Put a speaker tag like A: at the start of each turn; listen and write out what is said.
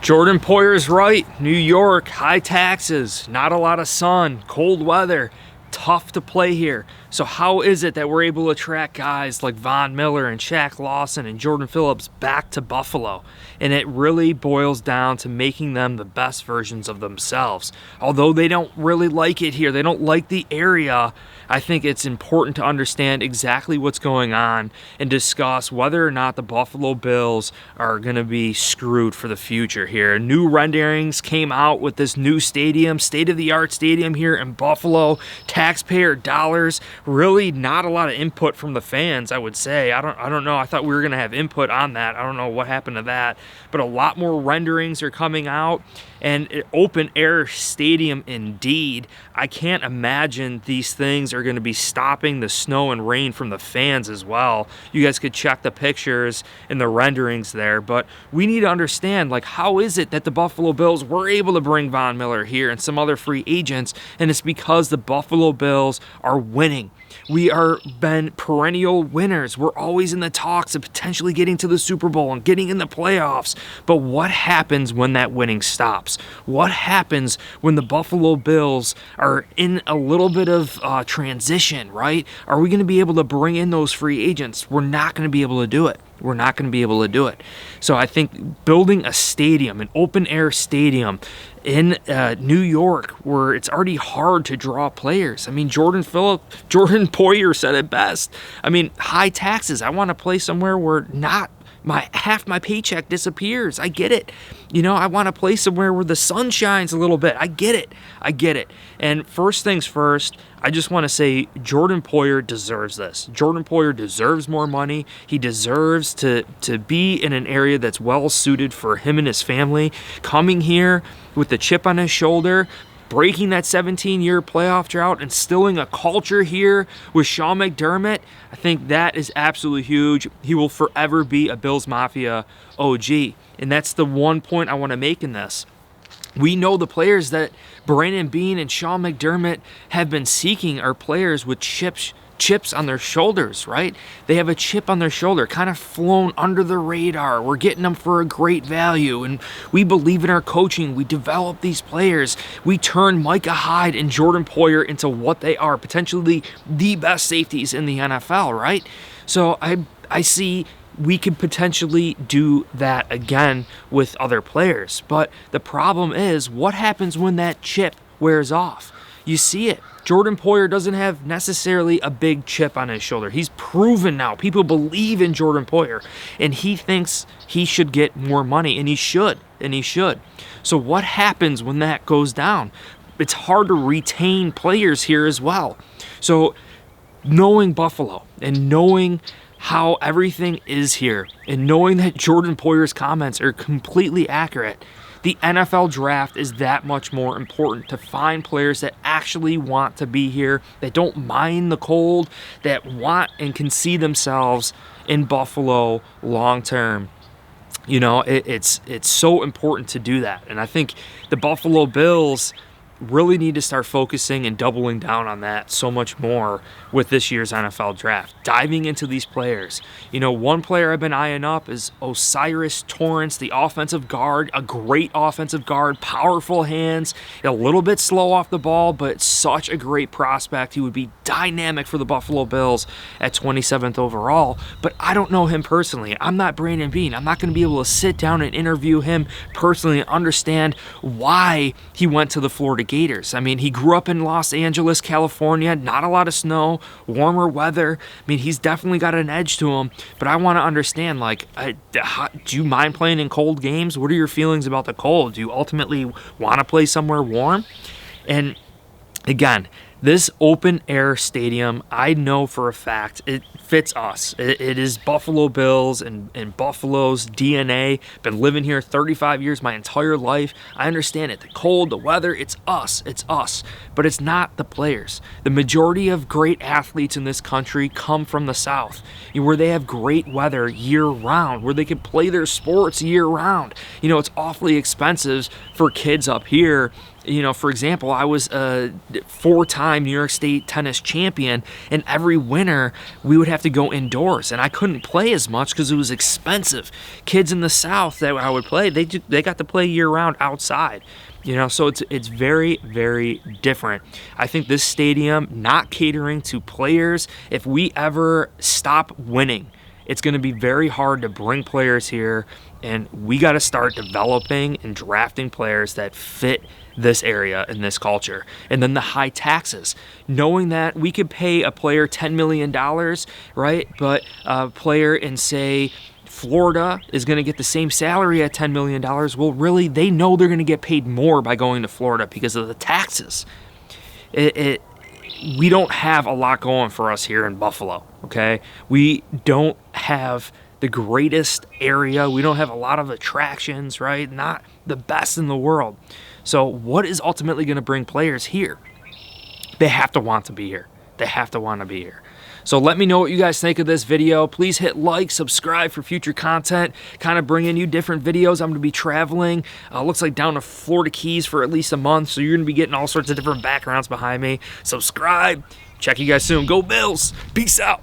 A: Jordan Poyer's right. New York, high taxes, not a lot of sun, cold weather, tough to play here. So how is it that we're able to attract guys like Von Miller and Shaq Lawson and Jordan Phillips back to Buffalo? And it really boils down to making them the best versions of themselves. Although they don't really like it here, they don't like the area, I think it's important to understand exactly what's going on and discuss whether or not the Buffalo Bills are going to be screwed for the future here. New renderings came out with this new stadium, state-of-the-art stadium here in Buffalo, taxpayer dollars. Really not a lot of input from the fans, I would say. I don't know. I thought we were going to have input on that. I don't know what happened to that. But a lot more renderings are coming out. And an open-air stadium indeed. I can't imagine these things are going to be stopping the snow and rain from the fans as well. You guys could check the pictures and the renderings there. But we need to understand, like, how is it that the Buffalo Bills were able to bring Von Miller here and some other free agents? And it's because the Buffalo Bills are winning. We are been perennial winners. We're always in the talks of potentially getting to the Super Bowl and getting in the playoffs. But what happens when that winning stops? What happens when the Buffalo Bills are in a little bit of transition, right? Are we going to be able to bring in those free agents? We're not going to be able to do it. We're not going to be able to do it. So I think building a stadium, an open-air stadium in New York, where it's already hard to draw players. I mean, Jordan Poyer said it best. I mean, high taxes. I want to play somewhere where not half my paycheck disappears. I get it. You know, I want to play somewhere where the sun shines a little bit. I get it. And first things first, I just want to say Jordan Poyer deserves this. Jordan Poyer deserves more money. He deserves to be in an area that's well suited for him and his family. Coming here with the chip on his shoulder, breaking that 17-year playoff drought, instilling a culture here with Sean McDermott, I think that is absolutely huge. He will forever be a Bills Mafia OG. And that's the one point I want to make in this. We know the players that Brandon Beane and Sean McDermott have been seeking are players with chips on their shoulders, right? They have a chip on their shoulder, kind of flown under the radar. We're getting them for a great value, and we believe in our coaching. We develop these players. We turn Micah Hyde and Jordan Poyer into what they are, potentially the best safeties in the NFL, right? So I see we could potentially do that again with other players. But the problem is, what happens when that chip wears off? You see it. Jordan Poyer doesn't have necessarily a big chip on his shoulder. He's proven now. People believe in Jordan Poyer, and he thinks he should get more money, and he should. So what happens when that goes down? It's hard to retain players here as well. So knowing Buffalo and knowing how everything is here and knowing that Jordan Poyer's comments are completely accurate, the NFL draft is that much more important to find players that actually want to be here, that don't mind the cold, that want and can see themselves in Buffalo long term. You know, it's so important to do that. And I think the Buffalo Bills really need to start focusing and doubling down on that so much more with this year's NFL draft. Diving into these players. You know, one player I've been eyeing up is Osiris Torrance, the offensive guard, a great offensive guard, powerful hands, a little bit slow off the ball, but such a great prospect. He would be dynamic for the Buffalo Bills at 27th overall, but I don't know him personally. I'm not Brandon Beane. I'm not going to be able to sit down and interview him personally and understand why he went to the Florida Gators. I mean, he grew up in Los Angeles, California, not a lot of snow, warmer weather. I mean, he's definitely got an edge to him, but I want to understand, like, do you mind playing in cold games? What are your feelings about the cold? Do you ultimately want to play somewhere warm? And again, this open-air stadium, I know for a fact, it fits us. It is Buffalo Bills and Buffalo's DNA. Been living here 35 years, my entire life. I understand it. The cold, the weather, it's us. But it's not the players. The majority of great athletes in this country come from the South, where they have great weather year-round, where they can play their sports year-round. You know, it's awfully expensive for kids up here You know, for example, I was a 4-time New York State tennis champion, and every winter we would have to go indoors, and I couldn't play as much because it was expensive. Kids in the South that I would play, they got to play year-round outside. You know, so it's very, very different. I think this stadium not catering to players, if we ever stop winning, it's going to be very hard to bring players here, and we got to start developing and drafting players that fit this area and this culture. And then the high taxes, knowing that we could pay a player $10 million, right? But a player in, say, Florida is going to get the same salary at $10 million. Well, really, they know they're going to get paid more by going to Florida because of the taxes. We don't have a lot going for us here in Buffalo, okay? We don't have the greatest area. We don't have a lot of attractions, right? Not the best in the world. So what is ultimately going to bring players here? They have to want to be here. They have to want to be here. So let me know what you guys think of this video. Please hit like, subscribe for future content, kind of bringing you different videos. I'm going to be traveling, looks like down to Florida Keys for at least a month, so you're going to be getting all sorts of different backgrounds behind me. Subscribe. Check you guys soon. Go Bills. Peace out.